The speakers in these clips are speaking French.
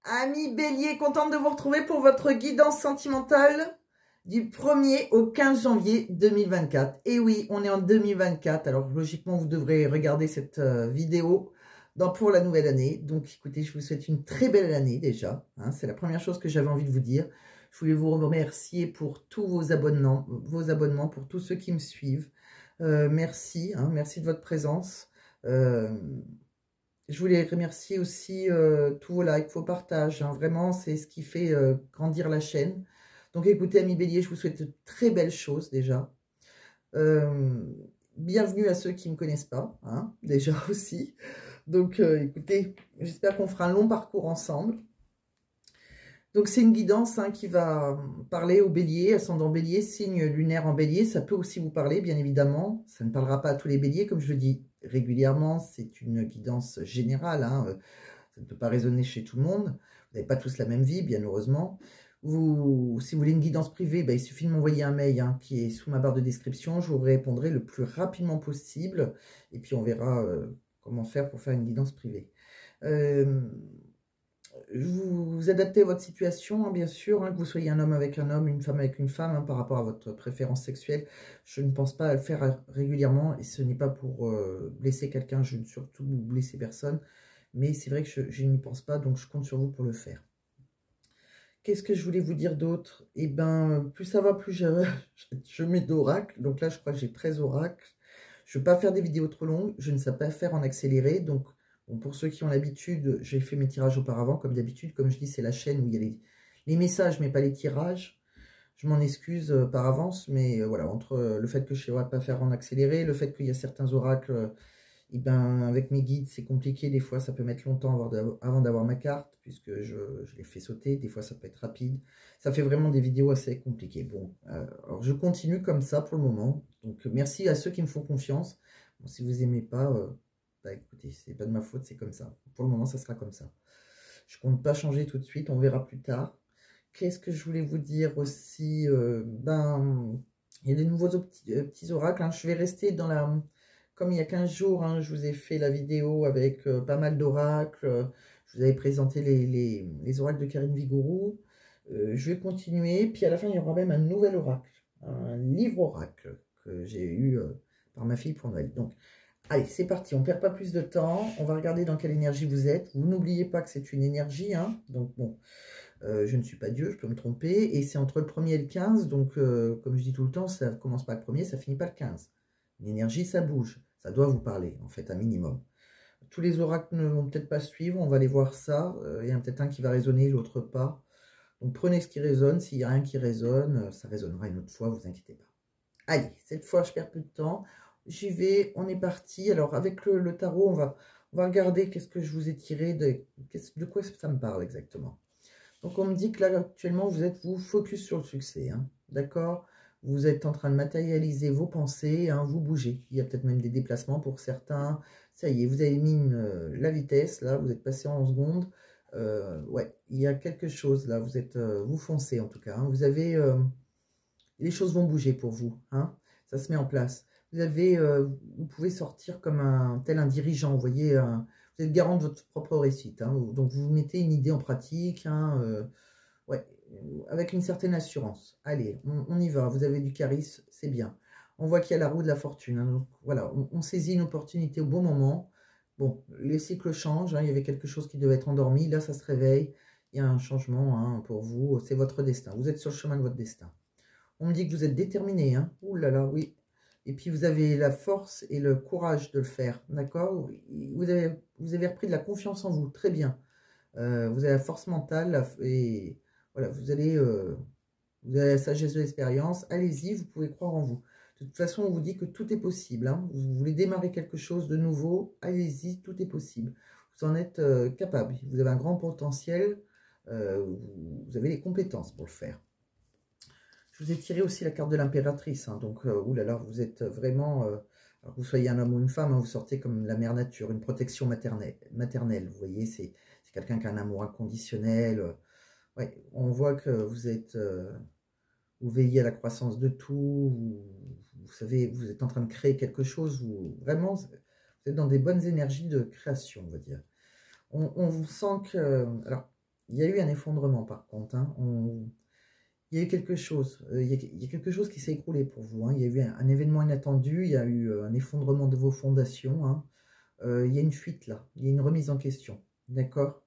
Amis Bélier, contente de vous retrouver pour votre guidance sentimentale du 1er au 15 janvier 2024. Et oui, on est en 2024, alors logiquement vous devrez regarder cette vidéo pour la nouvelle année. Donc écoutez, je vous souhaite une très belle année déjà, hein, c'est la première chose que j'avais envie de vous dire. Je voulais vous remercier pour tous vos abonnements, pour tous ceux qui me suivent. Merci, hein, merci de votre présence. Je voulais remercier aussi tous vos likes, vos partages. Hein, vraiment, c'est ce qui fait grandir la chaîne. Donc écoutez, amis Bélier, je vous souhaite de très belles choses déjà. Bienvenue à ceux qui ne me connaissent pas, hein, déjà aussi. Donc écoutez, j'espère qu'on fera un long parcours ensemble. Donc c'est une guidance hein, qui va parler au Bélier, ascendant Bélier, signe lunaire en Bélier. Ça peut aussi vous parler, bien évidemment. Ça ne parlera pas à tous les Béliers, comme je le dis régulièrement. C'est une guidance générale. Hein. Ça ne peut pas résonner chez tout le monde. Vous n'avez pas tous la même vie, bien heureusement. Si vous voulez une guidance privée, ben, il suffit de m'envoyer un mail hein, qui est sous ma barre de description. Je vous répondrai le plus rapidement possible. Et puis on verra comment faire pour faire une guidance privée. Vous adaptez à votre situation, hein, bien sûr, hein, que vous soyez un homme avec un homme, une femme avec une femme, hein, par rapport à votre préférence sexuelle. Je ne pense pas à le faire régulièrement, et ce n'est pas pour blesser quelqu'un, je ne veux surtout blesser personne, mais c'est vrai que je n'y pense pas, donc je compte sur vous pour le faire. Qu'est-ce que je voulais vous dire d'autre? Eh bien, plus ça va, plus je mets d'oracles, donc là je crois que j'ai 13 oracles. Je ne veux pas faire des vidéos trop longues, je ne sais pas faire en accéléré, donc... Bon, pour ceux qui ont l'habitude, j'ai fait mes tirages auparavant, comme d'habitude. Comme je dis, c'est la chaîne où il y a les messages, mais pas les tirages. Je m'en excuse par avance, mais voilà, entre le fait que je ne saurais pas faire en accéléré, le fait qu'il y a certains oracles, et ben, avec mes guides, c'est compliqué. Des fois, ça peut mettre longtemps avant d'avoir ma carte, puisque je les fais sauter. Des fois, ça peut être rapide. Ça fait vraiment des vidéos assez compliquées. Bon, alors je continue comme ça pour le moment. Donc, merci à ceux qui me font confiance. Bon, si vous n'aimez pas... bah écoutez, c'est pas de ma faute, c'est comme ça. Pour le moment, ça sera comme ça. Je compte pas changer tout de suite, on verra plus tard. Qu'est-ce que je voulais vous dire aussi ben, il y a des nouveaux petits oracles. Hein. Je vais rester dans la... Comme il y a 15 jours, hein, je vous ai fait la vidéo avec pas mal d'oracles. Je vous avais présenté les oracles de Karine Vigourou. Je vais continuer. Puis à la fin, il y aura même un nouvel oracle. Un livre oracle que j'ai eu par ma fille pour Noël. Donc, allez, c'est parti, on ne perd pas plus de temps. On va regarder dans quelle énergie vous êtes. Vous n'oubliez pas que c'est une énergie. Hein. Donc, bon, je ne suis pas Dieu, je peux me tromper. Et c'est entre le 1er et le 15. Donc, comme je dis tout le temps, ça ne commence pas le 1er, ça finit pas le 15. L'énergie, ça bouge. Ça doit vous parler, en fait, un minimum. Tous les oracles ne vont peut-être pas suivre. On va aller voir ça. Il y en a peut-être un qui va résonner, l'autre pas. Donc, prenez ce qui résonne. S'il n'y a rien qui résonne, ça résonnera une autre fois, vous inquiétez pas. Allez, cette fois, je perds plus de temps. J'y vais, on est parti. Alors, avec le tarot, on va regarder qu'est-ce que je vous ai tiré, de quoi ça me parle exactement. Donc, on me dit que là, actuellement, vous focus sur le succès, hein, d'accord? Vous êtes en train de matérialiser vos pensées, hein, vous bougez. Il y a peut-être même des déplacements pour certains. Ça y est, vous avez mis la vitesse, là, vous êtes passé en secondes. Ouais, il y a quelque chose, là, vous foncez en tout cas. Hein, vous avez... les choses vont bouger pour vous, hein, ça se met en place. Vous pouvez sortir comme tel un dirigeant, vous voyez, vous êtes garant de votre propre réussite. Hein, donc, vous mettez une idée en pratique, hein, ouais, avec une certaine assurance. Allez, on y va, vous avez du charisme, c'est bien. On voit qu'il y a la roue de la fortune. Hein, donc, voilà, on saisit une opportunité au bon moment. Bon, les cycles changent, hein, il y avait quelque chose qui devait être endormi, là, ça se réveille. Il y a un changement hein, pour vous, c'est votre destin. Vous êtes sur le chemin de votre destin. On me dit que vous êtes déterminé, hein. Ouh là là, oui. Et puis, vous avez la force et le courage de le faire, d'accord? Vous avez repris de la confiance en vous, très bien. Vous avez la force mentale et voilà, vous avez la sagesse de l'expérience. Allez-y, vous pouvez croire en vous. De toute façon, on vous dit que tout est possible. Hein. Vous voulez démarrer quelque chose de nouveau, allez-y, tout est possible. Vous en êtes capable. Vous avez un grand potentiel. Vous avez les compétences pour le faire. Je vous ai tiré aussi la carte de l'impératrice. Hein, donc, oulala, vous êtes vraiment... alors que vous soyez un homme ou une femme, hein, vous sortez comme la mère nature, une protection maternelle. Vous voyez, c'est quelqu'un qui a un amour inconditionnel. Ouais, on voit que vous êtes... vous veillez à la croissance de tout. Vous savez, vous êtes en train de créer quelque chose. Vraiment, vous êtes dans des bonnes énergies de création, on va dire. On vous sent que... Alors, il y a eu un effondrement par contre. Hein. Il y a eu quelque chose. Il y a quelque chose qui s'est écroulé pour vous. Hein. Il y a eu un événement inattendu. Il y a eu un effondrement de vos fondations. Hein. Il y a une fuite là. Il y a une remise en question. D'accord?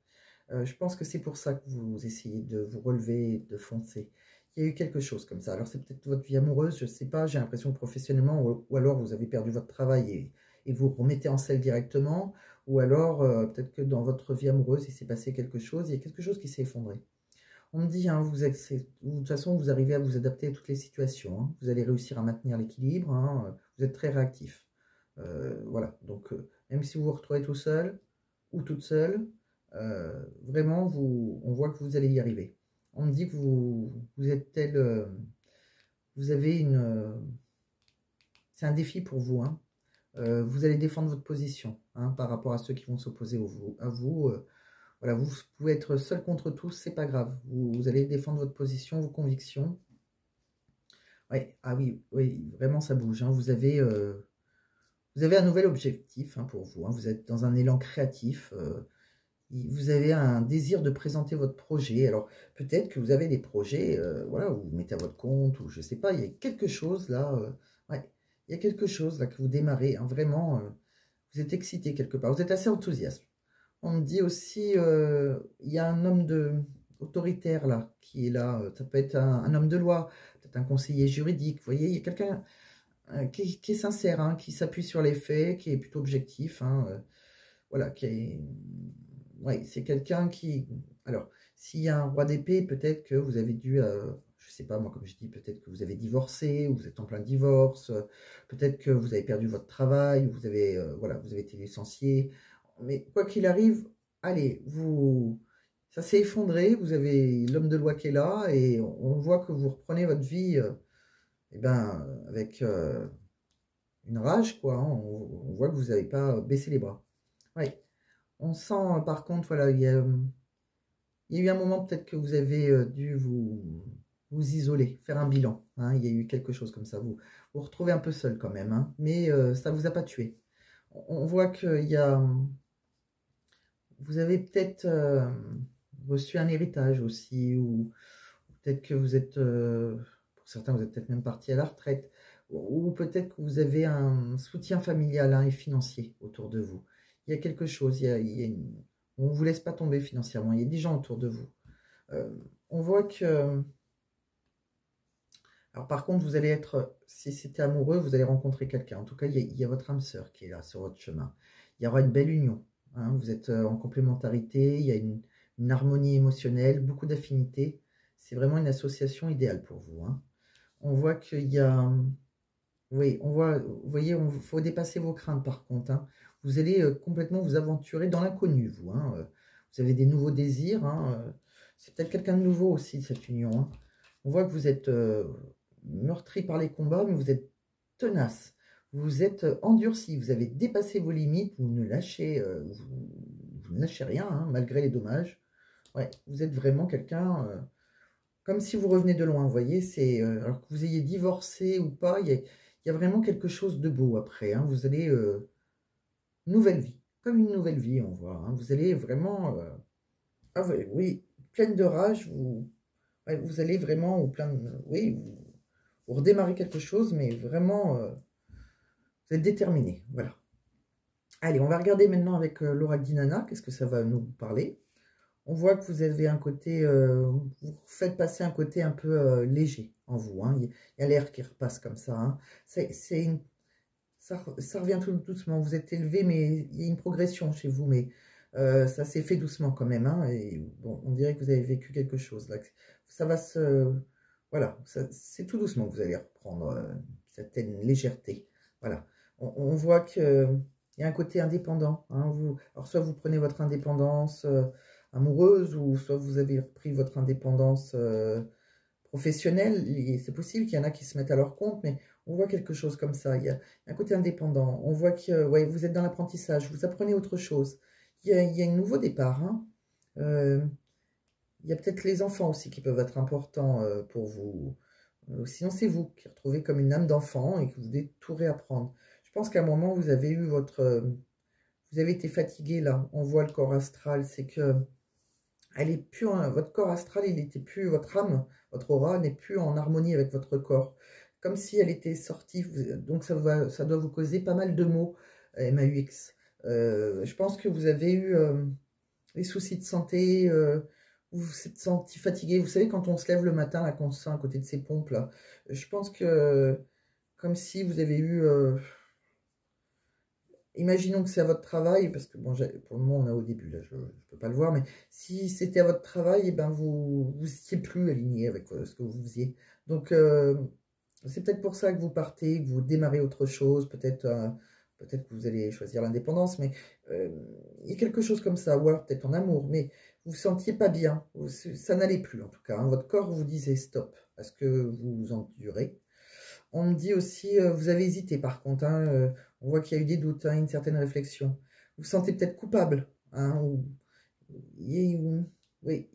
Je pense que c'est pour ça que vous essayez de vous relever, de foncer. Il y a eu quelque chose comme ça. Alors c'est peut-être votre vie amoureuse, je ne sais pas, j'ai l'impression que professionnellement, ou alors vous avez perdu votre travail et vous remettez en selle directement, ou alors peut-être que dans votre vie amoureuse, il s'est passé quelque chose, il y a quelque chose qui s'est effondré. On me dit, hein, de toute façon, vous arrivez à vous adapter à toutes les situations, hein. Vous allez réussir à maintenir l'équilibre, hein. Vous êtes très réactif. Voilà, donc même si vous vous retrouvez tout seul ou toute seule, vraiment, on voit que vous allez y arriver. On me dit que vous êtes tel, vous avez c'est un défi pour vous, hein. Vous allez défendre votre position, hein, par rapport à ceux qui vont s'opposer à vous. Voilà, vous pouvez être seul contre tous, c'est pas grave. Vous allez défendre votre position, vos convictions. Ouais, ah oui, oui, vraiment ça bouge, hein. Vous avez un nouvel objectif, hein, pour vous, hein. Vous êtes dans un élan créatif. Vous avez un désir de présenter votre projet. Alors, peut-être que vous avez des projets, voilà, vous vous mettez à votre compte, ou je sais pas, il y a quelque chose là, ouais, il y a quelque chose là que vous démarrez, hein, vraiment, vous êtes excité quelque part, vous êtes assez enthousiaste. On me dit aussi, il y a un homme autoritaire là, qui est là, ça peut être un homme de loi, peut-être un conseiller juridique, vous voyez, il y a quelqu'un qui est sincère, hein, qui s'appuie sur les faits, qui est plutôt objectif, hein, voilà, qui est... Ouais, c'est quelqu'un qui... Alors, s'il y a un roi d'épée, peut-être que vous avez dû... je sais pas, moi, comme je dis, peut-être que vous avez divorcé, ou vous êtes en plein divorce, peut-être que vous avez perdu votre travail, ou vous avez, voilà, vous avez été licencié. Mais quoi qu'il arrive, allez, ça s'est effondré, vous avez l'homme de loi qui est là, et on voit que vous reprenez votre vie, eh ben, avec une rage, quoi, hein. On voit que vous n'avez pas baissé les bras. Oui. On sent, par contre, voilà, il y a eu un moment peut-être que vous avez dû vous isoler, faire un bilan, hein. Il y a eu quelque chose comme ça. Vous retrouvez un peu seul quand même, hein, mais ça ne vous a pas tué. On voit qu'il y a... Vous avez peut-être reçu un héritage aussi, ou peut-être que vous êtes... pour certains, vous êtes peut-être même parti à la retraite, ou peut-être que vous avez un soutien familial, hein, et financier autour de vous. Il y a quelque chose, on ne vous laisse pas tomber financièrement, il y a des gens autour de vous. On voit que... Alors par contre, vous allez être, si c'était amoureux, vous allez rencontrer quelqu'un. En tout cas, il y a votre âme sœur qui est là sur votre chemin. Il y aura une belle union, hein. Vous êtes en complémentarité, il y a une harmonie émotionnelle, beaucoup d'affinités. C'est vraiment une association idéale pour vous, hein. On voit qu'il y a... Oui, vous voyez, il faut dépasser vos craintes par contre, hein. Vous allez complètement vous aventurer dans l'inconnu, vous, hein. Vous avez des nouveaux désirs, hein. C'est peut-être quelqu'un de nouveau aussi, cette union, hein. On voit que vous êtes meurtri par les combats, mais vous êtes tenace. Vous êtes endurci, vous avez dépassé vos limites, vous ne lâchez, vous ne lâchez rien, hein, malgré les dommages. Ouais, vous êtes vraiment quelqu'un... comme si vous revenez de loin, vous voyez, alors que vous ayez divorcé ou pas, il y a vraiment quelque chose de beau après, hein. Vous allez, nouvelle vie, comme une nouvelle vie, on voit, hein. Vous allez vraiment, ah oui, oui, pleine de rage, ouais, vous allez vraiment, oui, vous redémarrez quelque chose, mais vraiment, vous êtes déterminé, voilà. Allez, on va regarder maintenant avec l'oracle d'Inanna, qu'est-ce que ça va nous parler. On voit que vous avez un côté, vous faites passer un côté un peu léger en vous, hein. Il y a l'air qui repasse comme ça, hein. Ça revient tout doucement. Vous êtes élevé, mais il y a une progression chez vous, mais ça s'est fait doucement quand même, hein. Et bon, on dirait que vous avez vécu quelque chose là. Ça va se, voilà, c'est tout doucement que vous allez reprendre certaine légèreté. Voilà. On voit que il y a un côté indépendant, hein. Alors soit vous prenez votre indépendance amoureuse, ou soit vous avez repris votre indépendance professionnelle. C'est possible qu'il y en a qui se mettent à leur compte, mais on voit quelque chose comme ça. Il y a un côté indépendant. On voit que ouais, vous êtes dans l'apprentissage, vous apprenez autre chose. Il y a un nouveau départ, hein. Il y a peut-être les enfants aussi qui peuvent être importants pour vous. Sinon, c'est vous qui retrouvez comme une âme d'enfant et que vous devez tout réapprendre. Je pense qu'à un moment, vous avez eu vous avez été fatigué là. On voit le corps astral, c'est que elle est plus votre corps astral, il était plus, votre âme, votre aura n'est plus en harmonie avec votre corps. Comme si elle était sortie, donc ça doit vous causer pas mal de maux, MAUX. Je pense que vous avez eu des soucis de santé, vous vous êtes senti fatigué. Vous savez, quand on se lève le matin, là, qu'on se sent à côté de ces pompes, là, je pense que, comme si vous avez eu... imaginons que c'est à votre travail, parce que bon, pour le moment on est au début, là, je ne peux pas le voir, mais si c'était à votre travail, eh ben vous n'étiez plus aligné avec ce que vous faisiez. Donc c'est peut-être pour ça que vous partez, que vous démarrez autre chose, peut-être que vous allez choisir l'indépendance, mais il y a quelque chose comme ça, ou alors peut-être en amour, mais vous ne vous sentiez pas bien, ça n'allait plus en tout cas, hein. Votre corps vous disait stop à ce que vous endurez. On me dit aussi, vous avez hésité par contre, hein, on voit qu'il y a eu des doutes, hein, une certaine réflexion. Vous vous sentez peut-être coupable, hein, oui.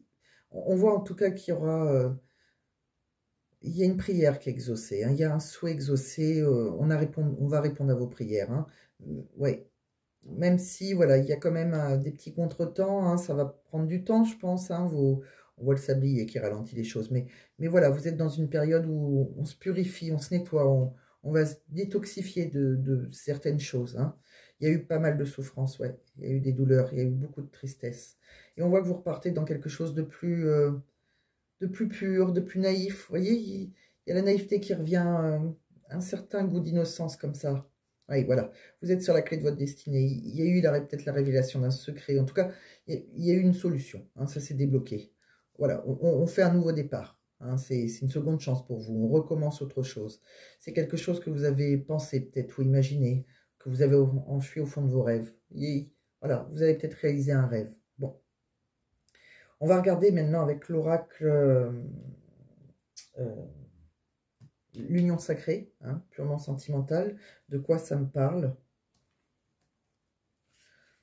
On voit en tout cas qu'il y aura, il y a une prière qui est exaucée, hein, il y a un souhait exaucé, on va répondre à vos prières, hein, ouais. Même si, voilà, il y a quand même des petits contretemps, hein, ça va prendre du temps, je pense, hein, on voit le sablier qui ralentit les choses, mais voilà, vous êtes dans une période où on se purifie, on se nettoie, on va se détoxifier de certaines choses, hein. Il y a eu pas mal de souffrances, ouais, il y a eu des douleurs, il y a eu beaucoup de tristesse. Et on voit que vous repartez dans quelque chose de plus pur, de plus naïf. Vous voyez, il y a la naïveté qui revient, un certain goût d'innocence comme ça. Oui, voilà, vous êtes sur la clé de votre destinée. Il y a eu peut-être la révélation d'un secret. En tout cas, il y a eu une solution, hein, ça s'est débloqué. Voilà, on fait un nouveau départ, hein, c'est une seconde chance pour vous. On recommence autre chose. C'est quelque chose que vous avez pensé peut-être ou imaginé, que vous avez enfui au fond de vos rêves. Voilà, vous avez peut-être réalisé un rêve. Bon, on va regarder maintenant avec l'oracle l'union sacrée, hein, purement sentimentale. De quoi ça me parle?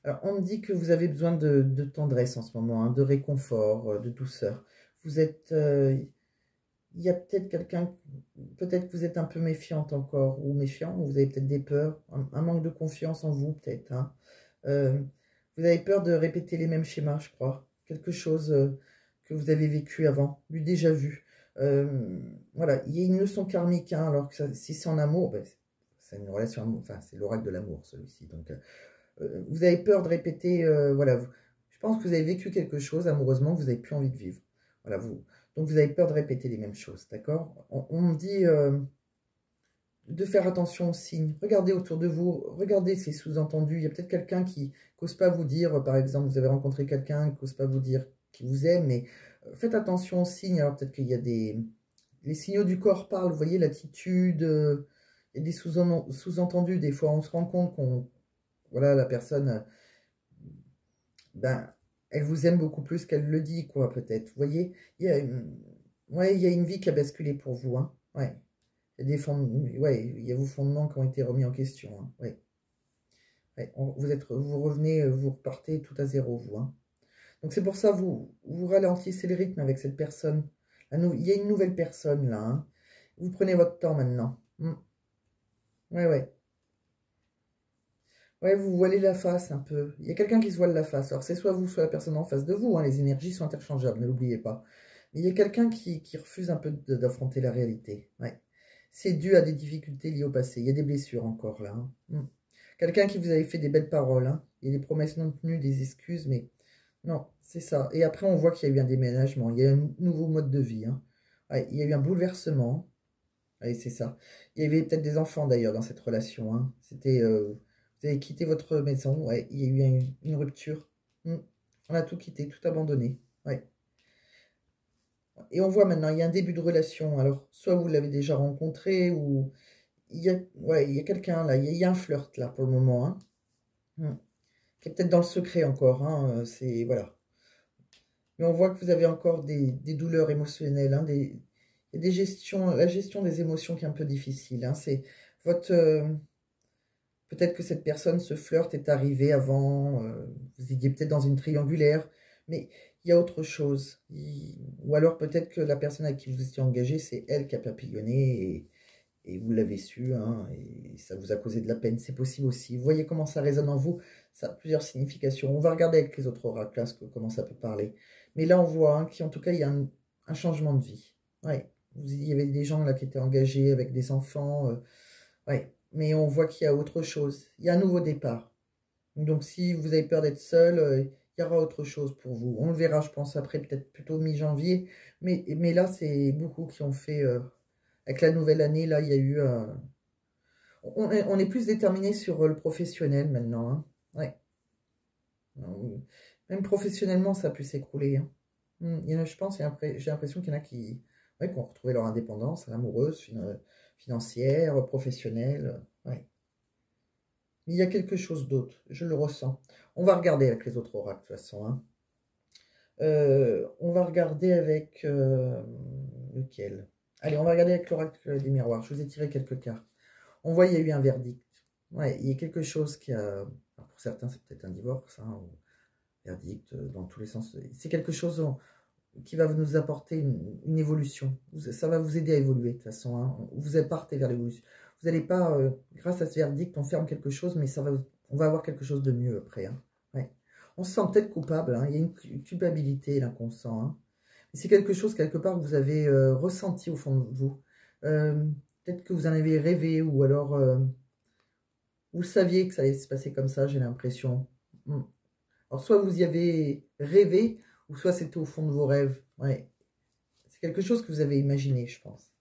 Alors, on me dit que vous avez besoin de tendresse en ce moment, hein, de réconfort, de douceur. Vous êtes... il y a peut-être quelqu'un... Peut-être que vous êtes un peu méfiante encore, ou méfiant, ou vous avez peut-être des peurs, un manque de confiance en vous, peut-être, hein. Vous avez peur de répéter les mêmes schémas, je crois. Quelque chose que vous avez vécu avant, du déjà vu. Voilà, il y a une leçon karmique, hein, alors que si c'est en amour, ben, c'est une relation amour, enfin, c'est l'oracle de l'amour, celui-ci. Donc, vous avez peur de répéter, voilà, je pense que vous avez vécu quelque chose amoureusement que vous n'avez plus envie de vivre. Voilà, donc vous avez peur de répéter les mêmes choses, d'accord? On me dit de faire attention aux signes. Regardez autour de vous, regardez ces sous-entendus. Il y a peut-être quelqu'un qui n'ose pas vous dire, par exemple, vous avez rencontré quelqu'un qui n'ose pas vous dire qu'il vous aime, mais faites attention aux signes. Alors peut-être qu'il y a les signaux du corps parlent, vous voyez, l'attitude, il y a des sous-entendus. Des fois, on se rend compte voilà, la personne, ben, elle vous aime beaucoup plus qu'elle le dit, quoi, peut-être. Vous voyez, ouais, il y a une vie qui a basculé pour vous, hein, ouais. Il y a il y a vos fondements qui ont été remis en question, hein, ouais. Ouais, vous revenez, vous repartez tout à zéro, vous, hein. Donc c'est pour ça, vous ralentissez le rythme avec cette personne. Il y a une nouvelle personne, là, hein. Vous prenez votre temps maintenant. Ouais, ouais. Ouais, vous voilez la face un peu. Il y a quelqu'un qui se voile la face. Alors, c'est soit vous, soit la personne en face de vous, hein. Les énergies sont interchangeables, ne l'oubliez pas. Mais il y a quelqu'un qui refuse un peu d'affronter la réalité. Ouais. C'est dû à des difficultés liées au passé. Il y a des blessures encore, là, hein. Quelqu'un qui vous avait fait des belles paroles, hein. Il y a des promesses non tenues, des excuses, mais non, c'est ça. Et après, on voit qu'il y a eu un déménagement. Il y a un nouveau mode de vie, hein. Ouais, il y a eu un bouleversement. Oui, c'est ça. Il y avait peut-être des enfants d'ailleurs dans cette relation, hein. C'était, vous avez quitté votre maison, ouais, il y a eu une rupture. On a tout quitté, tout abandonné. Ouais. Et on voit maintenant, il y a un début de relation. Alors, soit vous l'avez déjà rencontré, ou ouais, il y a quelqu'un là, il y a un flirt là pour le moment, hein. Qui est peut-être dans le secret encore, hein. C'est, voilà. Mais on voit que vous avez encore des douleurs émotionnelles, hein, il y a la gestion des émotions qui est un peu difficile, hein. C'est votre... peut-être que cette personne, ce flirt est arrivé avant, vous étiez peut-être dans une triangulaire, mais il y a autre chose. Ou alors peut-être que la personne avec qui vous étiez engagé, c'est elle qui a papillonné et vous l'avez su, hein, et ça vous a causé de la peine, c'est possible aussi. Vous voyez comment ça résonne en vous, ça a plusieurs significations. On va regarder avec les autres oracles, là, comment ça peut parler. Mais là, on voit hein, qu'en tout cas, il y a un changement de vie. Ouais. Il y avait des gens là qui étaient engagés avec des enfants, ouais. Mais on voit qu'il y a autre chose. Il y a un nouveau départ. Donc, si vous avez peur d'être seul, il y aura autre chose pour vous. On le verra, je pense, après, peut-être plutôt mi-janvier. Mais là, c'est beaucoup qui ont fait... avec la nouvelle année, là, il y a eu... on est plus déterminé sur le professionnel maintenant. Hein. Ouais. Même professionnellement, ça a pu s'écrouler. Hein. Il y en a, je pense, j'ai l'impression qu'il y en a qui ont retrouvé leur indépendance amoureuse, financière, professionnelle. Ouais. Il y a quelque chose d'autre, je le ressens. On va regarder avec les autres oracles, de toute façon. Hein. On va regarder avec... lequel? Allez, on va regarder avec l'oracle des miroirs. Je vous ai tiré quelques cartes. On voit, il y a eu un verdict. Ouais, il y a quelque chose qui a... Pour certains, c'est peut-être un divorce, hein, ou verdict, dans tous les sens. C'est quelque chose qui va nous apporter une évolution. Ça va vous aider à évoluer, de toute façon. Hein. Vous partez vers l'évolution. Vous n'allez pas, grâce à ce verdict, on ferme quelque chose, mais on va avoir quelque chose de mieux après. Hein. Ouais. On se sent peut-être coupable. Hein. Il y a une culpabilité là qu'on sent. Hein. C'est quelque chose, quelque part, que vous avez ressenti au fond de vous. Peut-être que vous en avez rêvé, ou alors vous saviez que ça allait se passer comme ça, j'ai l'impression. Alors, soit vous y avez rêvé, ou soit c'était au fond de vos rêves. Ouais. C'est quelque chose que vous avez imaginé, je pense.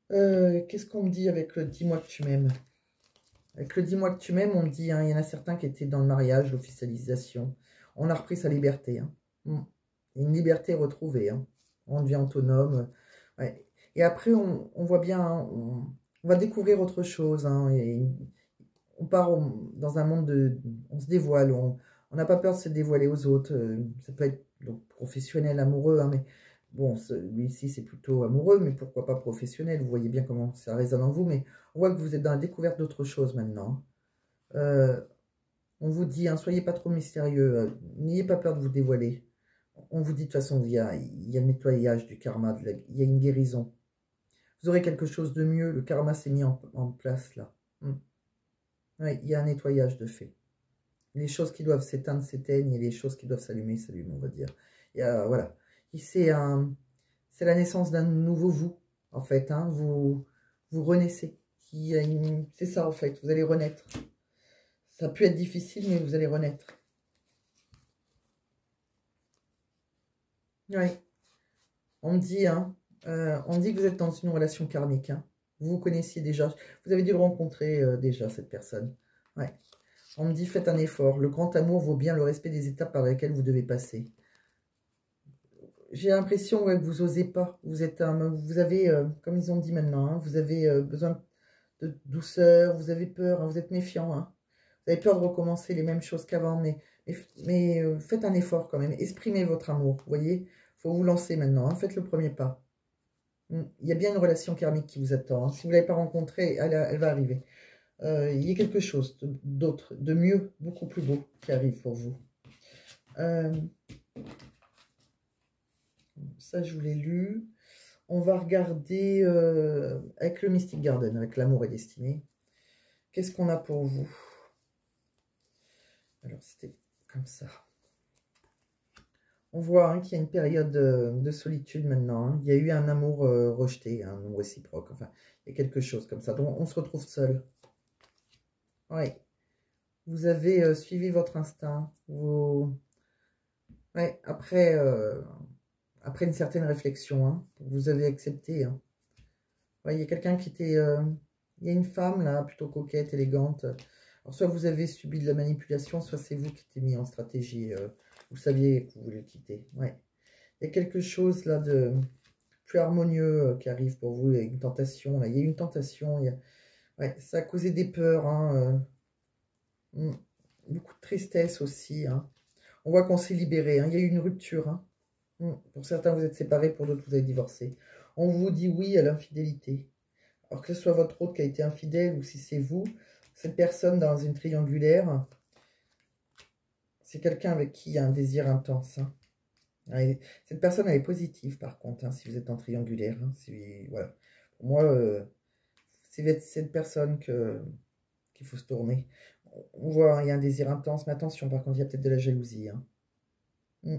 Qu'est-ce qu'on me dit avec le « dis-moi que tu m'aimes » ? Avec le « dis-moi que tu m'aimes », on me dit, hein, il y en a certains qui étaient dans le mariage, l'officialisation. On a repris sa liberté. Hein. Une liberté retrouvée. Hein. On devient autonome. Ouais. Et après, on voit bien, hein, on va découvrir autre chose. Hein, et on part dans un monde de... On se dévoile, on n'a pas peur de se dévoiler aux autres. Ça peut être donc, professionnel, amoureux, hein, mais bon, lui ici, c'est plutôt amoureux, mais pourquoi pas professionnel. Vous voyez bien comment ça résonne en vous, mais on voit que vous êtes dans la découverte d'autre chose maintenant. On vous dit, hein, soyez pas trop mystérieux, n'ayez pas peur de vous dévoiler. On vous dit de toute façon, il y a le nettoyage du karma, il y a une guérison. Vous aurez quelque chose de mieux, le karma s'est mis en place là. Ouais, il y a un nettoyage de fait. Les choses qui doivent s'éteindre s'éteignent, et les choses qui doivent s'allumer s'allument, on va dire. Il y a, voilà. C'est la naissance d'un nouveau vous, en fait. Hein. Vous renaissez. C'est ça, en fait. Vous allez renaître. Ça a pu être difficile, mais vous allez renaître. Oui. On me dit, hein, que vous êtes dans une relation karmique. Hein. Vous vous connaissiez déjà. Vous avez dû le rencontrer déjà, cette personne. Ouais. On me dit, faites un effort. Le grand amour vaut bien le respect des étapes par lesquelles vous devez passer. J'ai l'impression que vous n'osez pas. Vous avez, comme ils ont dit maintenant, hein, vous avez besoin de douceur, vous avez peur, hein, vous êtes méfiant. Hein. Vous avez peur de recommencer les mêmes choses qu'avant, mais faites un effort quand même. Exprimez votre amour, vous voyez. Il faut vous lancer maintenant, hein, faites le premier pas. Il y a bien une relation karmique qui vous attend. Hein. Si vous ne l'avez pas rencontrée, elle va arriver. Il y a quelque chose d'autre, de mieux, beaucoup plus beau qui arrive pour vous. Ça, je vous l'ai lu. On va regarder avec le Mystic Garden, avec l'amour est destiné. Qu'est-ce qu'on a pour vous? Alors, c'était comme ça. On voit hein, qu'il y a une période de solitude maintenant. Hein. Il y a eu un amour rejeté, un amour réciproque. Enfin, il y a quelque chose comme ça. Donc, on se retrouve seul. Oui. Vous avez suivi votre instinct. Ouais, après une certaine réflexion, hein, vous avez accepté. Hein. Ouais, il y a quelqu'un qui était... il y a une femme, là, plutôt coquette, élégante. Alors, soit vous avez subi de la manipulation, soit c'est vous qui êtes mis en stratégie. Vous saviez que vous voulez le quitter. Ouais. Il y a quelque chose, là, de plus harmonieux qui arrive pour vous. Il y a une tentation, là. Il y a une tentation. Ouais, ça a causé des peurs, hein, beaucoup de tristesse aussi. Hein. On voit qu'on s'est libéré. Hein. Il y a eu une rupture. Hein. Pour certains, vous êtes séparés. Pour d'autres, vous avez divorcé. On vous dit oui à l'infidélité. Alors que ce soit votre autre qui a été infidèle ou si c'est vous, cette personne dans une triangulaire, c'est quelqu'un avec qui il y a un désir intense. Hein. Cette personne, elle est positive par contre, hein, si vous êtes en triangulaire. Hein, voilà. Pour moi, c'est vers cette personne qu'il faut se tourner. On voit, il y a un désir intense, mais attention, par contre, il y a peut-être de la jalousie. Hein. Mm.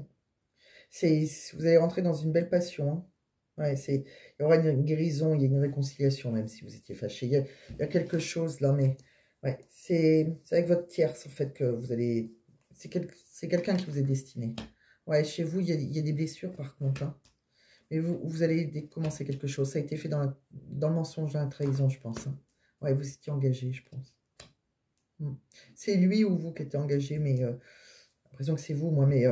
Vous allez rentrer dans une belle passion. Hein. Ouais, il y aura une guérison, il y a une réconciliation, même si vous étiez fâché. Il y a quelque chose là, mais ouais, c'est avec votre tierce, en fait, que vous allez... C'est quelqu'un qui vous est destiné. Ouais, chez vous, il y a des blessures, par contre. Hein. Mais vous allez commencer quelque chose. Ça a été fait dans le mensonge, dans la trahison, je pense. Hein. Ouais, vous étiez engagé, je pense. C'est lui ou vous qui êtes engagé, mais j'ai l'impression que c'est vous, moi, mais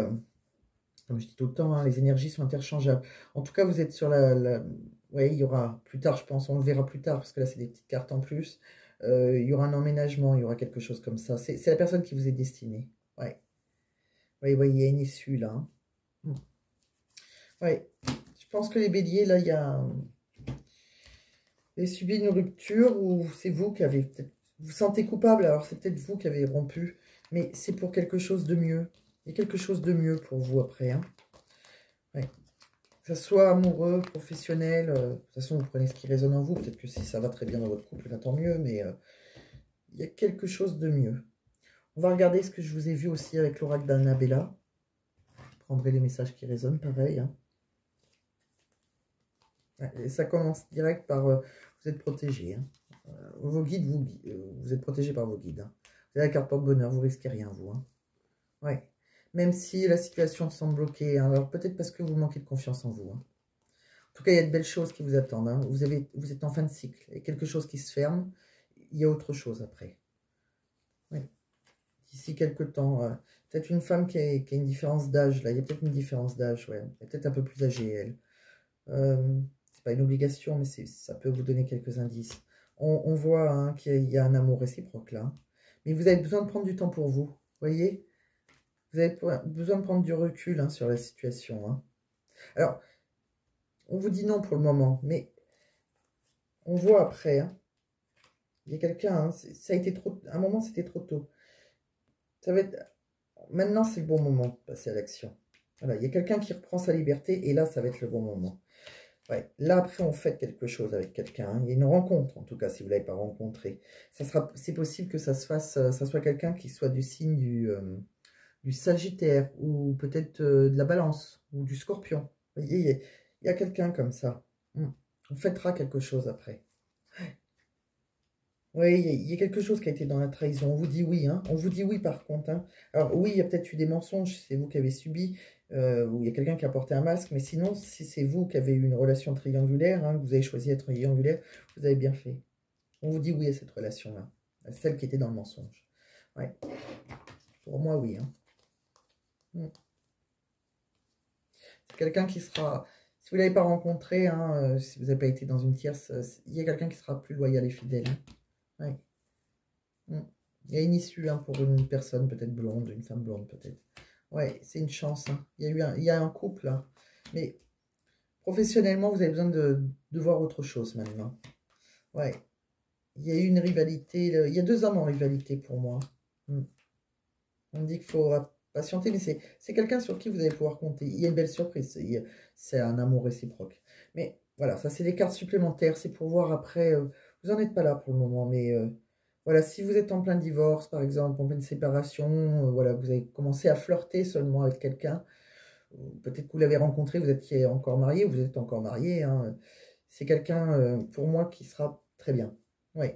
comme je dis tout le temps, hein, les énergies sont interchangeables. En tout cas, vous êtes sur ouais, il y aura plus tard, je pense, on le verra plus tard, parce que là, c'est des petites cartes en plus. Il y aura un emménagement, il y aura quelque chose comme ça. C'est la personne qui vous est destinée. Ouais. Oui, ouais, il y a une issue, là. Hein. Ouais. Je pense que les béliers, là, il y a... Vous avez subi une rupture ou c'est vous qui avez peut-être... Vous vous sentez coupable, alors c'est peut-être vous qui avez rompu, mais c'est pour quelque chose de mieux. Il y a quelque chose de mieux pour vous après. Hein. Ouais. Que ce soit amoureux, professionnel, de toute façon vous prenez ce qui résonne en vous. Peut-être que si ça va très bien dans votre couple, là, tant mieux, mais il y a quelque chose de mieux. On va regarder ce que je vous ai vu aussi avec l'oracle d'Annabella. Je prendrai les messages qui résonnent, pareil. Hein. Ouais, et ça commence direct par vous êtes protégé. Hein. Vos guides, vous êtes protégé par vos guides. Hein. Vous avez la carte porte-bonheur, vous risquez rien, vous. Hein. Ouais. Même si la situation semble bloquée, hein, alors peut-être parce que vous manquez de confiance en vous. Hein. En tout cas, il y a de belles choses qui vous attendent. Hein. Vous êtes en fin de cycle. Il y a quelque chose qui se ferme. Il y a autre chose après. Oui. D'ici quelques temps. Peut-être une femme qui a une différence d'âge. Là, il y a peut-être une différence d'âge. Ouais. Elle est peut-être un peu plus âgée, elle. C'est pas une obligation, mais ça peut vous donner quelques indices. On voit hein, qu'il y a un amour réciproque là. Mais vous avez besoin de prendre du temps pour vous. Voyez? Vous avez besoin de prendre du recul hein, sur la situation. Hein. Alors, on vous dit non pour le moment, mais on voit après. Hein. Il y a quelqu'un, hein, ça a été trop... À un moment, c'était trop tôt. Ça va être... Maintenant, c'est le bon moment de passer à l'action. Voilà, il y a quelqu'un qui reprend sa liberté, et là, ça va être le bon moment. Ouais. Là, après, on fait quelque chose avec quelqu'un. Hein. Il y a une rencontre, en tout cas, si vous ne l'avez pas rencontré. C'est possible que ça se fasse, ça soit quelqu'un qui soit du signe du Sagittaire, ou peut-être de la Balance, ou du Scorpion. Vous voyez, il y a quelqu'un comme ça. On fêtera quelque chose après. Oui, il y a quelque chose qui a été dans la trahison. On vous dit oui, hein. On vous dit oui par contre. Hein. Alors oui, il y a peut-être eu des mensonges, c'est vous qui avez subi, ou il y a quelqu'un qui a porté un masque, mais sinon, si c'est vous qui avez eu une relation triangulaire, hein, que vous avez choisi d'être triangulaire, vous avez bien fait. On vous dit oui à cette relation-là, à celle qui était dans le mensonge. Ouais. Pour moi, oui. Hein. C'est quelqu'un qui sera... Si vous ne l'avez pas rencontré, hein, si vous n'avez pas été dans une tierce, il y a quelqu'un qui sera plus loyal et fidèle. Hein. Ouais. Il y a une issue hein, pour une personne peut-être blonde, une femme blonde peut-être. Ouais, c'est une chance. Hein. Il y a un couple là. Mais professionnellement, vous avez besoin de voir autre chose maintenant. Ouais. Il y a eu une rivalité. Il y a deux hommes en rivalité pour moi. On me dit qu'il faut patienter, mais c'est quelqu'un sur qui vous allez pouvoir compter. Il y a une belle surprise. C'est un amour réciproque. Mais voilà, ça c'est des cartes supplémentaires. C'est pour voir après. Vous n'en êtes pas là pour le moment, mais... Voilà, si vous êtes en plein divorce, par exemple, en pleine séparation, voilà, vous avez commencé à flirter seulement avec quelqu'un, peut-être que vous l'avez rencontré, vous étiez encore marié, vous êtes encore marié, hein, c'est quelqu'un, pour moi, qui sera très bien. Oui.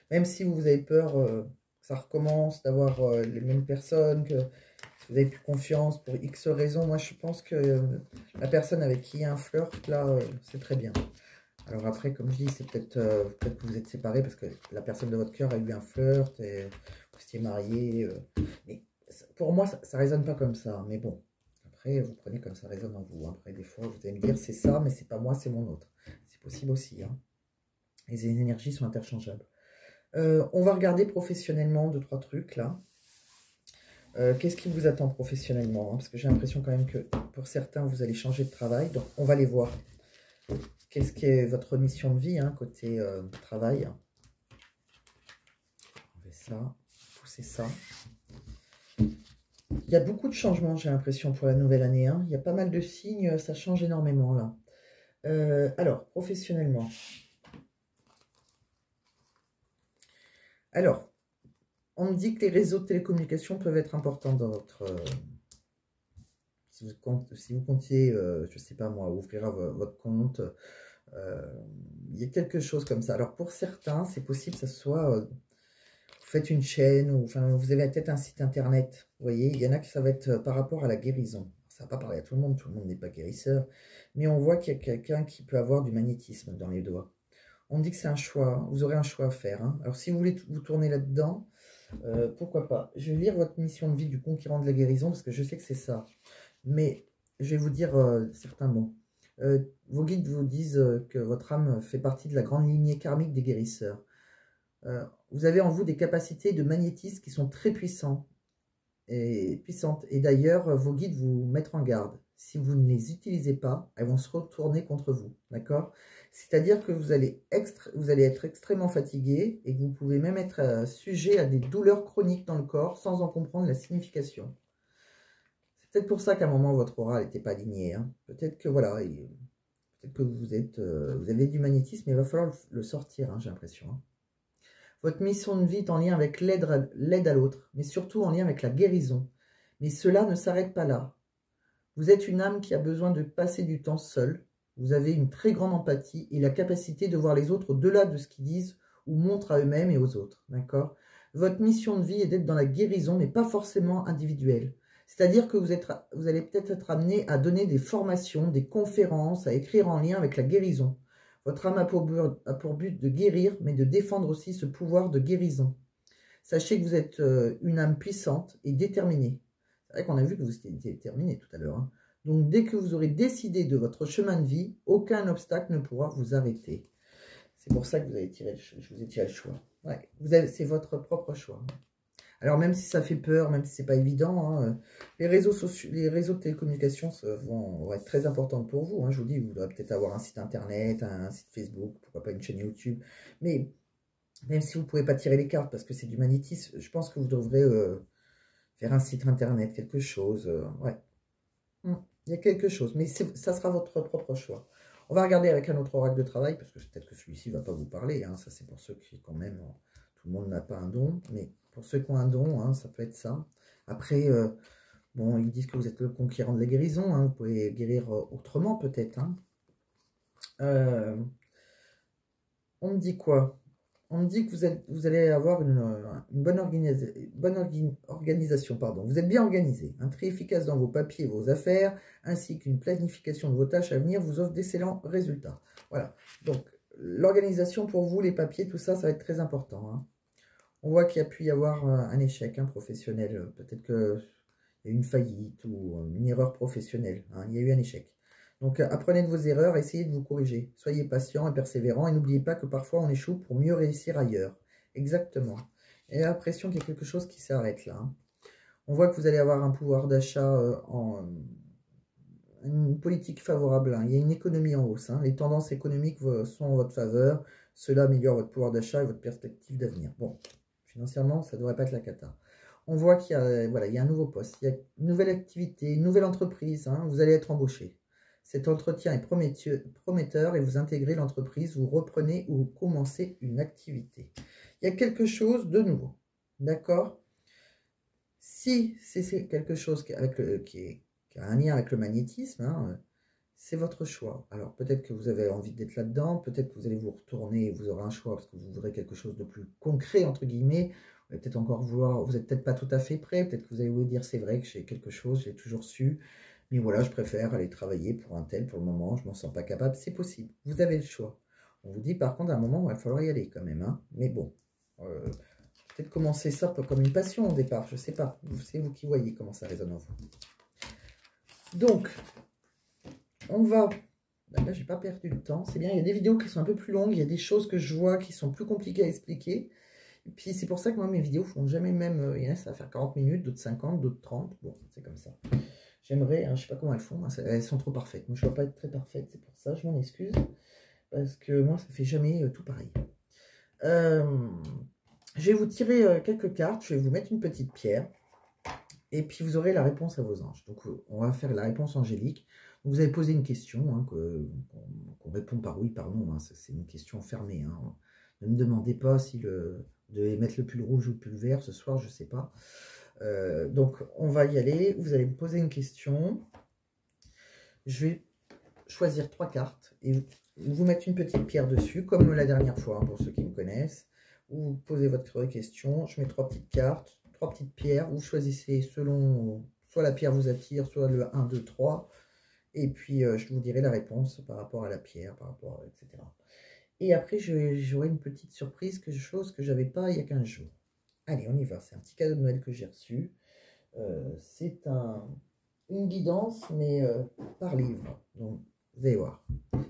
Même si vous avez peur que ça recommence, d'avoir les mêmes personnes, que vous avez plus confiance pour X raisons, moi, je pense que la personne avec qui il y a un flirt, là, c'est très bien. Alors après, comme je dis, c'est peut-être que vous êtes séparés parce que la personne de votre cœur a eu un flirt et vous étiez mariés. Mais pour moi, ça ne résonne pas comme ça. Mais bon, après, vous prenez comme ça résonne en vous. Après, des fois, vous allez me dire, c'est ça, mais c'est pas moi, c'est mon autre. C'est possible aussi. Hein. Les énergies sont interchangeables. On va regarder professionnellement deux, trois trucs là. Qu'est-ce qui vous attend professionnellement hein. Parce que j'ai l'impression quand même que pour certains, vous allez changer de travail. Donc, on va les voir. Qu'est-ce qui est votre mission de vie, hein, côté travail? On fait ça, pousser ça. Il y a beaucoup de changements, j'ai l'impression, pour la nouvelle année. Hein. Il y a pas mal de signes, ça change énormément, là. Alors, professionnellement. Alors, on me dit que les réseaux de télécommunications peuvent être importants dans votre... si vous comptiez, je ne sais pas moi, ouvrir votre compte, il y a quelque chose comme ça. Alors, pour certains, c'est possible que ça soit... vous faites une chaîne, ou enfin, vous avez peut-être un site internet. Vous voyez, il y en a qui ça va être par rapport à la guérison. Ça ne va pas parler à tout le monde n'est pas guérisseur. Mais on voit qu'il y a quelqu'un qui peut avoir du magnétisme dans les doigts. On me dit que c'est un choix, vous aurez un choix à faire. Hein. Alors si vous voulez vous tourner là-dedans, pourquoi pas. Je vais lire votre mission de vie du conquérant de la guérison, parce que je sais que c'est ça. Mais je vais vous dire certains mots. Vos guides vous disent que votre âme fait partie de la grande lignée karmique des guérisseurs. Vous avez en vous des capacités de magnétisme qui sont très puissantes. Et d'ailleurs, vos guides vous mettent en garde. Si vous ne les utilisez pas, elles vont se retourner contre vous. D'accord? C'est-à-dire que vous allez être extrêmement fatigué et que vous pouvez même être sujet à des douleurs chroniques dans le corps sans en comprendre la signification. C'est peut-être pour ça qu'à un moment, votre aura n'était pas alignée. Hein. Peut-être que voilà, peut-être que vous avez du magnétisme, mais il va falloir le sortir, hein, j'ai l'impression. Hein. Votre mission de vie est en lien avec l'aide à l'autre, mais surtout en lien avec la guérison. Mais cela ne s'arrête pas là. Vous êtes une âme qui a besoin de passer du temps seule. Vous avez une très grande empathie et la capacité de voir les autres au-delà de ce qu'ils disent ou montrent à eux-mêmes et aux autres. D'accord? Votre mission de vie est d'être dans la guérison, mais pas forcément individuelle. C'est-à-dire que vous allez peut-être être amené à donner des formations, des conférences, à écrire en lien avec la guérison. Votre âme a pour but de guérir, mais de défendre aussi ce pouvoir de guérison. Sachez que vous êtes une âme puissante et déterminée. C'est vrai qu'on a vu que vous étiez déterminé tout à l'heure. Hein. Donc, dès que vous aurez décidé de votre chemin de vie, aucun obstacle ne pourra vous arrêter. C'est pour ça que je vous ai tiré le choix. Ouais, c'est votre propre choix. Alors, même si ça fait peur, même si c'est pas évident, hein, les réseaux de télécommunications vont être très importants pour vous. Hein, je vous dis, vous devrez peut-être avoir un site internet, un site Facebook, pourquoi pas une chaîne YouTube. Mais même si vous ne pouvez pas tirer les cartes parce que c'est du magnétisme, je pense que vous devrez faire un site internet, quelque chose. Ouais, il y a quelque chose, mais ça sera votre propre choix. On va regarder avec un autre oracle de travail, parce que peut-être que celui-ci ne va pas vous parler. Hein, ça, c'est pour ceux qui, quand même, tout le monde n'a pas un don, mais pour ceux qui ont un don, hein, ça peut être ça. Après, bon, ils disent que vous êtes le conquérant de la guérison. Hein, vous pouvez guérir autrement, peut-être. Hein. On me dit quoi? On me dit que vous allez avoir une bonne organisation. Pardon. Vous êtes bien organisé. Un tri efficace dans vos papiers et vos affaires, ainsi qu'une planification de vos tâches à venir vous offre d'excellents résultats. Voilà. Donc, l'organisation pour vous, les papiers, tout ça, ça va être très important. Hein. On voit qu'il y a pu y avoir un échec professionnel. Peut-être qu'il y a eu une faillite ou une erreur professionnelle. Hein. Il y a eu un échec. Donc, apprenez de vos erreurs, essayez de vous corriger. Soyez patient et persévérant et n'oubliez pas que parfois on échoue pour mieux réussir ailleurs. Exactement. Et l'impression qu'il y a quelque chose qui s'arrête là. Hein. On voit que vous allez avoir un pouvoir d'achat une politique favorable. Hein. Il y a une économie en hausse. Hein. Les tendances économiques sont en votre faveur. Cela améliore votre pouvoir d'achat et votre perspective d'avenir. Bon, financièrement, ça ne devrait pas être la cata. On voit qu'il y a, voilà, il y a un nouveau poste, il y a une nouvelle activité, une nouvelle entreprise. Hein. Vous allez être embauché. Cet entretien est prometteur et vous intégrez l'entreprise, vous reprenez ou commencez une activité. Il y a quelque chose de nouveau. D'accord? Si c'est quelque chose qui a un lien avec le magnétisme, hein, c'est votre choix. Alors peut-être que vous avez envie d'être là-dedans, peut-être que vous allez vous retourner et vous aurez un choix parce que vous voudrez quelque chose de plus concret, entre guillemets. Vous allez peut-être encore vouloir, vous n'êtes peut-être pas tout à fait prêt, peut-être que vous allez vous dire c'est vrai que j'ai quelque chose, j'ai toujours su. Mais voilà, je préfère aller travailler pour un tel pour le moment, je ne m'en sens pas capable, c'est possible, vous avez le choix. On vous dit par contre à un moment, il va falloir y aller quand même. Hein. Mais bon, peut-être commencer ça comme une passion au départ, je ne sais pas. C'est vous qui voyez comment ça résonne en vous. Donc, on va... Là, j'ai pas perdu le temps, c'est bien, il y a des vidéos qui sont un peu plus longues, il y a des choses que je vois qui sont plus compliquées à expliquer. Et puis c'est pour ça que moi, mes vidéos font jamais même... Il y en a, ça va faire 40 minutes, d'autres 50, d'autres 30, bon, c'est comme ça. J'aimerais, hein, je sais pas comment elles font, hein, elles sont trop parfaites. Moi, je ne dois pas être très parfaite, c'est pour ça, je m'en excuse. Parce que moi, ça fait jamais tout pareil. Je vais vous tirer quelques cartes, je vais vous mettre une petite pierre. Et puis, vous aurez la réponse à vos anges. Donc, on va faire la réponse angélique. Vous avez posé une question, hein, qu'on répond par oui, par non. Hein, c'est une question fermée. Hein. Ne me demandez pas si vous devez mettre le pull rouge ou le pull vert ce soir, je ne sais pas. Donc, on va y aller. Vous allez me poser une question. Je vais choisir 3 cartes et vous mettre une petite pierre dessus, comme la dernière fois, hein, pour ceux qui me connaissent. Vous posez votre question. Je mets 3 petites cartes, 3 petites pierres. Vous choisissez selon, soit la pierre vous attire, soit le 1, 2, 3. Et puis, je vous dirai la réponse par rapport à la pierre, par rapport, etc. Et après, j'aurai une petite surprise, quelque chose que je n'avais pas il y a 15 jours. Allez, on y va. C'est un petit cadeau de Noël que j'ai reçu. C'est une guidance, mais par livre. Donc, vous allez voir.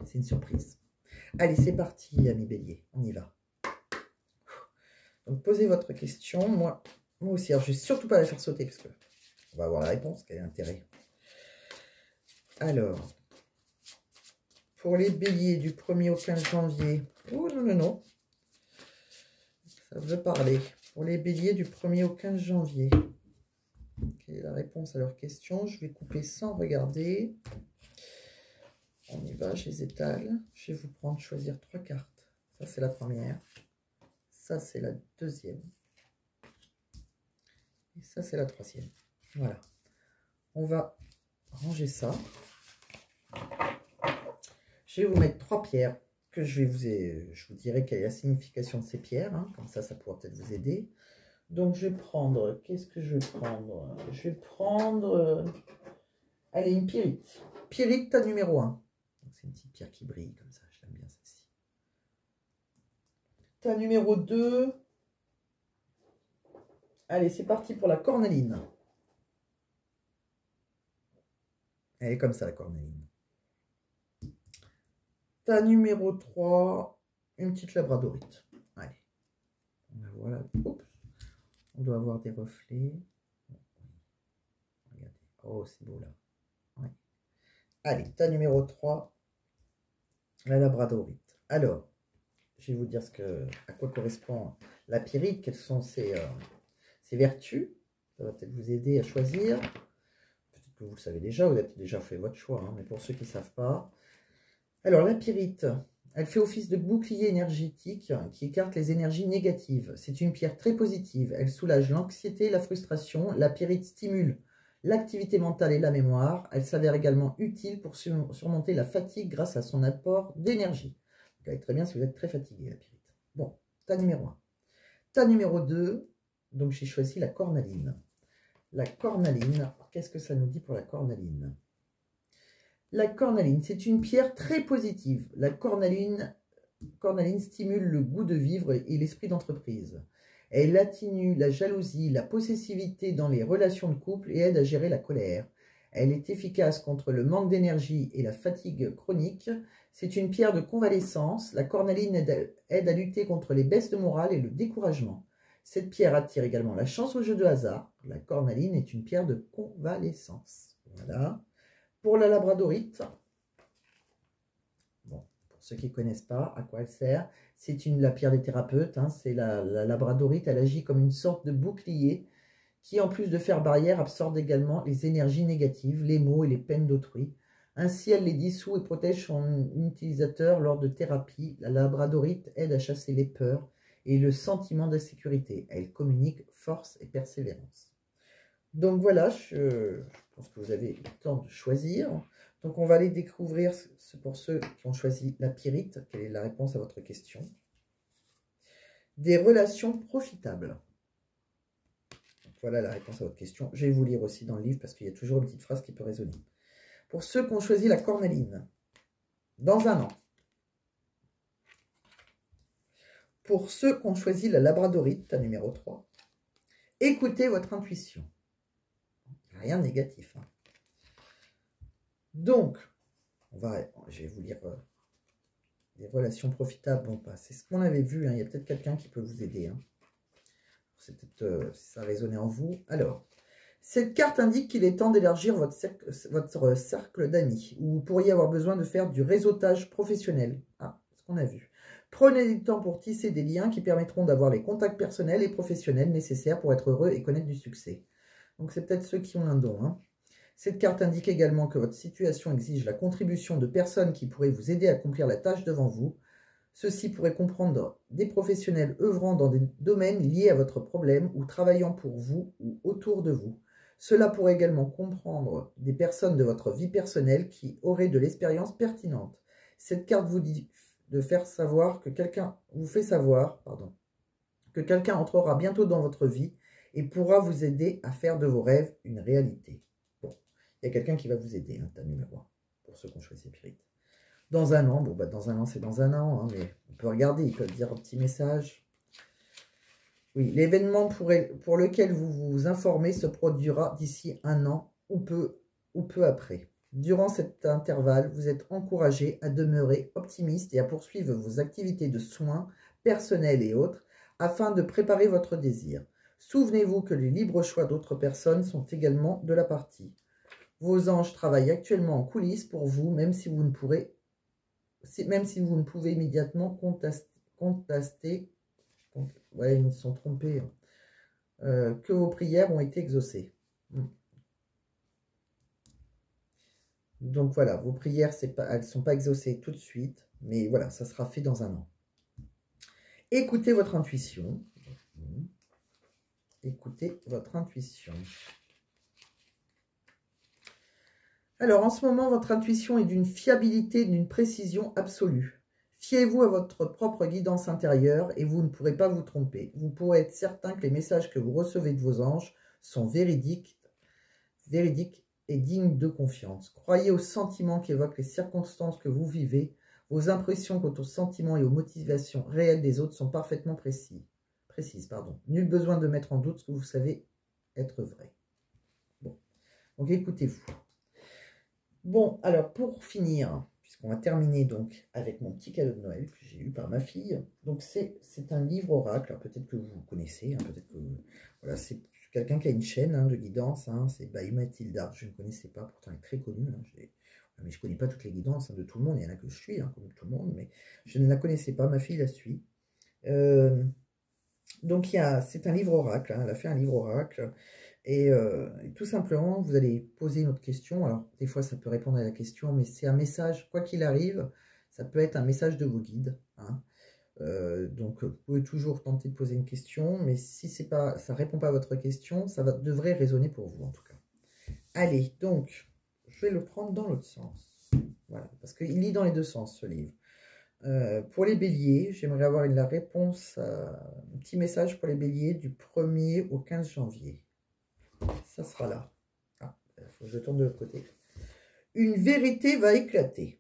C'est une surprise. Allez, c'est parti, amis bélier. On y va. Donc, posez votre question. Moi aussi. Alors, je ne vais surtout pas la faire sauter, parce que on va avoir la réponse. Quel est l'intérêt? Alors, pour les béliers du 1er au 15 janvier. Oh non, non, non. Ça veut parler. Pour les béliers du 1er au 15 janvier. Quelle est la réponse à leur question? Je vais couper sans regarder. On y va, je les étale. Je vais vous choisir 3 cartes. Ça, c'est la première. Ça, c'est la deuxième. Et ça, c'est la troisième. Voilà. On va ranger ça. Je vais vous mettre 3 pierres que je vous dirai quelle est la signification de ces pierres. Hein. Comme ça pourra peut-être vous aider. Donc, je vais prendre... Qu'est-ce que je vais prendre? Je vais prendre... allez, une pyrite. Pyrite, ta numéro 1. C'est une petite pierre qui brille comme ça. Je l'aime bien celle-ci. Ta numéro 2. Allez, c'est parti pour la cornaline. Elle est comme ça, la cornaline. Ta numéro 3, une petite labradorite. Allez. Voilà. Oups. On doit avoir des reflets. Regardez. Oh, c'est beau là. Ouais. Allez, ta numéro 3, la labradorite. Alors, je vais vous dire à quoi correspond la pyrite, quelles sont ses vertus. Ça va peut-être vous aider à choisir. Peut-être que vous le savez déjà, vous avez déjà fait votre choix, hein, mais pour ceux qui ne savent pas. Alors, la pyrite, elle fait office de bouclier énergétique qui écarte les énergies négatives. C'est une pierre très positive. Elle soulage l'anxiété et la frustration. La pyrite stimule l'activité mentale et la mémoire. Elle s'avère également utile pour surmonter la fatigue grâce à son apport d'énergie. Ça va très bien si vous êtes très fatigué, la pyrite. Bon, ta numéro 1. Ta numéro 2, donc j'ai choisi la cornaline. La cornaline, qu'est-ce que ça nous dit pour la cornaline? La cornaline, c'est une pierre très positive. La cornaline stimule le goût de vivre et l'esprit d'entreprise. Elle atténue la jalousie, la possessivité dans les relations de couple et aide à gérer la colère. Elle est efficace contre le manque d'énergie et la fatigue chronique. C'est une pierre de convalescence. La cornaline aide à lutter contre les baisses de morale et le découragement. Cette pierre attire également la chance au jeu de hasard. La cornaline est une pierre de convalescence. Voilà. Pour la labradorite, bon, pour ceux qui ne connaissent pas à quoi elle sert, c'est la pierre des thérapeutes. Hein, c'est la labradorite, elle agit comme une sorte de bouclier qui, en plus de faire barrière, absorbe également les énergies négatives, les maux et les peines d'autrui. Ainsi, elle les dissout et protège son utilisateur lors de thérapie. La labradorite aide à chasser les peurs et le sentiment d'insécurité. Elle communique force et persévérance. Donc voilà, je pense que vous avez le temps de choisir. Donc on va aller découvrir, pour ceux qui ont choisi la pyrite, quelle est la réponse à votre question. Des relations profitables. Donc voilà la réponse à votre question. Je vais vous lire aussi dans le livre parce qu'il y a toujours une petite phrase qui peut résonner. Pour ceux qui ont choisi la cornaline, dans un an. Pour ceux qui ont choisi la labradorite, ta numéro 3, écoutez votre intuition. Rien de négatif. Hein. Donc, je vais vous lire des relations profitables. Bon, c'est ce qu'on avait vu. Hein. Il y a peut-être quelqu'un qui peut vous aider. Hein. C'est peut-être si ça résonnait en vous. Alors, cette carte indique qu'il est temps d'élargir votre cercle d'amis. Où vous pourriez avoir besoin de faire du réseautage professionnel. Ah, ce qu'on a vu. Prenez du temps pour tisser des liens qui permettront d'avoir les contacts personnels et professionnels nécessaires pour être heureux et connaître du succès. Donc, c'est peut-être ceux qui ont un don. Hein. Cette carte indique également que votre situation exige la contribution de personnes qui pourraient vous aider à accomplir la tâche devant vous. Ceux-ci pourraient comprendre des professionnels œuvrant dans des domaines liés à votre problème ou travaillant pour vous ou autour de vous. Cela pourrait également comprendre des personnes de votre vie personnelle qui auraient de l'expérience pertinente. Cette carte vous dit de faire savoir que quelqu'un vous fait savoir, que quelqu'un entrera bientôt dans votre vie et pourra vous aider à faire de vos rêves une réalité. Bon, il y a quelqu'un qui va vous aider, hein, numéro 1, pour ceux qui ont choisi Pyrite. Dans un an, bon, bah, dans un an, c'est dans un an, hein, mais on peut regarder, il peut dire un petit message. Oui, l'événement pour lequel vous vous informez se produira d'ici un an ou peu après. Durant cet intervalle, vous êtes encouragé à demeurer optimiste et à poursuivre vos activités de soins personnels et autres afin de préparer votre désir. Souvenez-vous que les libres choix d'autres personnes sont également de la partie. Vos anges travaillent actuellement en coulisses pour vous, même si vous ne pouvez immédiatement contester, ouais, ils se sont trompés, que vos prières ont été exaucées. Donc voilà, vos prières, elles ne sont pas exaucées tout de suite, mais voilà, ça sera fait dans un an. Écoutez votre intuition. Écoutez votre intuition. Alors, en ce moment, votre intuition est d'une fiabilité, d'une précision absolue. Fiez-vous à votre propre guidance intérieure et vous ne pourrez pas vous tromper. Vous pourrez être certain que les messages que vous recevez de vos anges sont véridiques et dignes de confiance. Croyez aux sentiments qui évoquent les circonstances que vous vivez. Vos impressions quant aux sentiments et aux motivations réelles des autres sont parfaitement précises. Nul besoin de mettre en doute ce que vous savez être vrai. Bon, donc écoutez-vous. Bon, alors pour finir, puisqu'on va terminer donc avec mon petit cadeau de Noël que j'ai eu par ma fille. Donc c'est un livre oracle, peut-être que vous connaissez, hein, peut-être que voilà, c'est quelqu'un qui a une chaîne hein, de guidance, hein, c'est by Mathilda, je ne connaissais pas, pourtant elle est très connue, hein, mais je ne connais pas toutes les guidances hein, de tout le monde, il y en a que je suis, hein, comme tout le monde, mais je ne la connaissais pas, ma fille la suit. Donc c'est un livre oracle, hein, elle a fait un livre oracle. Et tout simplement, vous allez poser une autre question. Alors, des fois, ça peut répondre à la question, mais c'est un message, quoi qu'il arrive, ça peut être un message de vos guides. Hein. Donc, vous pouvez toujours tenter de poser une question, mais si ça ne répond pas à votre question, ça devrait résonner pour vous, en tout cas. Allez, donc, je vais le prendre dans l'autre sens. Voilà, parce qu'il lit dans les deux sens, ce livre. Pour les béliers, j'aimerais avoir la réponse, un petit message pour les béliers du 1er au 15 janvier. Ça sera là. Ah, il faut que je tourne de l'autre côté. Une vérité va éclater.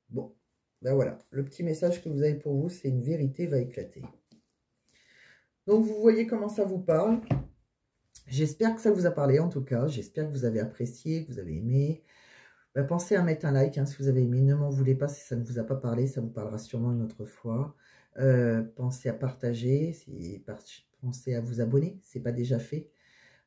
Bon, ben voilà. Le petit message que vous avez pour vous, c'est une vérité va éclater. Donc, vous voyez comment ça vous parle. J'espère que ça vous a parlé, en tout cas. J'espère que vous avez apprécié, que vous avez aimé. Ben, pensez à mettre un like hein, si vous avez aimé. Ne m'en voulez pas si ça ne vous a pas parlé. Ça vous parlera sûrement une autre fois. Pensez à partager. Pensez à vous abonner si ce n'est pas déjà fait.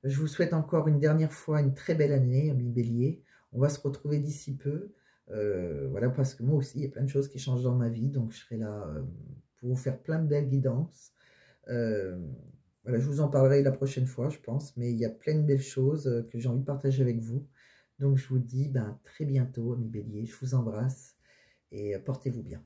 Je vous souhaite encore une dernière fois une très belle année, amis béliers. On va se retrouver d'ici peu. Voilà, parce que moi aussi, il y a plein de choses qui changent dans ma vie. Donc, je serai là pour vous faire plein de belles guidances. Voilà, je vous en parlerai la prochaine fois, je pense. Mais il y a plein de belles choses que j'ai envie de partager avec vous. Donc, je vous dis très bientôt, amis béliers. Je vous embrasse et portez-vous bien.